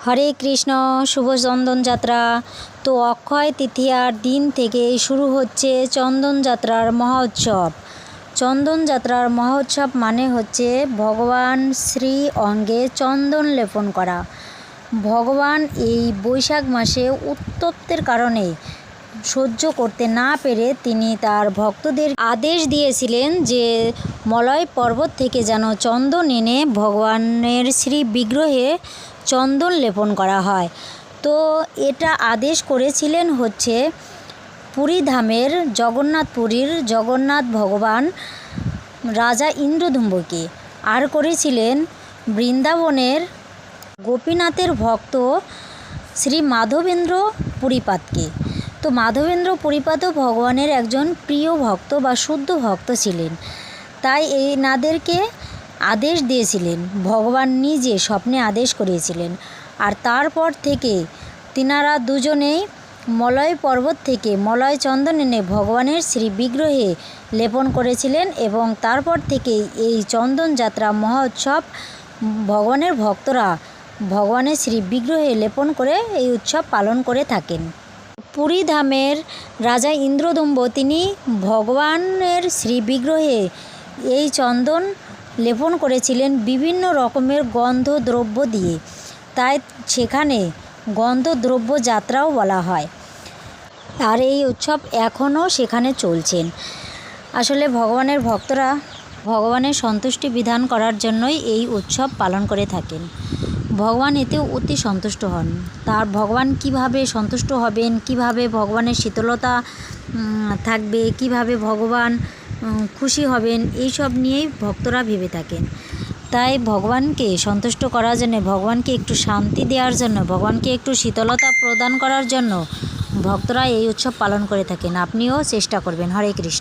হরে কৃষ্ণ। শুভ চন্দন যাত্রা। তো অক্ষয় তৃতীয়ার দিন থেকেই শুরু হচ্ছে চন্দন যাত্রার মহোৎসব। চন্দন যাত্রার মহোৎসব মানে হচ্ছে ভগবান শ্রী অঙ্গে চন্দন লেপন করা। ভগবান এই বৈশাখ মাসে উত্তপ্তের কারণে সহ্য করতে না পেরে তিনি তার ভক্তদের আদেশ দিয়েছিলেন যে মলয় পর্বত থেকে যেন চন্দন এনে ভগবানের শ্রী বিগ্রহে চন্দন লেপন করা হয়। তো এটা আদেশ করেছিলেন হচ্ছে পুরী ধামের জগন্নাথপুরীর জগন্নাথ ভগবান রাজা ইন্দ্রদুম্বকে, আর করেছিলেন বৃন্দাবনের গোপীনাথের ভক্ত শ্রী মাধবেন্দ্র পুরীপাদকে। তো মাধবেন্দ্র পুরীপাদও ভগবানের একজন প্রিয় ভক্ত বা শুদ্ধ ভক্ত ছিলেন, তাই এনাদেরকে আদেশ দিয়েছিলেন, ভগবান নিজে স্বপ্নে আদেশ করিয়েছিলেন। আর তারপর থেকে তিনারা দুজনেই মলয় পর্বত থেকে মলয় চন্দন এনে ভগবানের শ্রী বিগ্রহে লেপন করেছিলেন এবং তারপর থেকেই এই চন্দন যাত্রা মহোৎসব ভগবানের ভক্তরা ভগবানের শ্রী বিগ্রহে লেপন করে এই উৎসব পালন করে থাকেন। পুরী ধামের রাজা ইন্দ্রদুম্ব তিনি ভগবানের শ্রী বিগ্রহে এই চন্দন লেপন করেছিলেন বিভিন্ন রকমের গন্ধদ্রব্য দিয়ে, তাই সেখানে গন্ধদ্রব্য যাত্রাও বলা হয়। আর এই উৎসব এখনও সেখানে চলছেন। আসলে ভগবানের ভক্তরা ভগবানের সন্তুষ্টি বিধান করার জন্যই এই উৎসব পালন করে থাকেন। ভগবান এতেও অতি সন্তুষ্ট হন। তার ভগবান কিভাবে সন্তুষ্ট হবেন, কিভাবে ভগবানের শীতলতা থাকবে, কিভাবে ভগবান খুশি হবেন, এই সব নিয়েই ভক্তরা ভেবে থাকেন। তাই ভগবানকে সন্তুষ্ট করার জন্য, ভগবানকে একটু শান্তি দেওয়ার জন্য, ভগবানকে একটু শীতলতা প্রদান করার জন্য ভক্তরা এই উৎসব পালন করে থাকেন। আপনিও চেষ্টা করবেন। হরে কৃষ্ণ।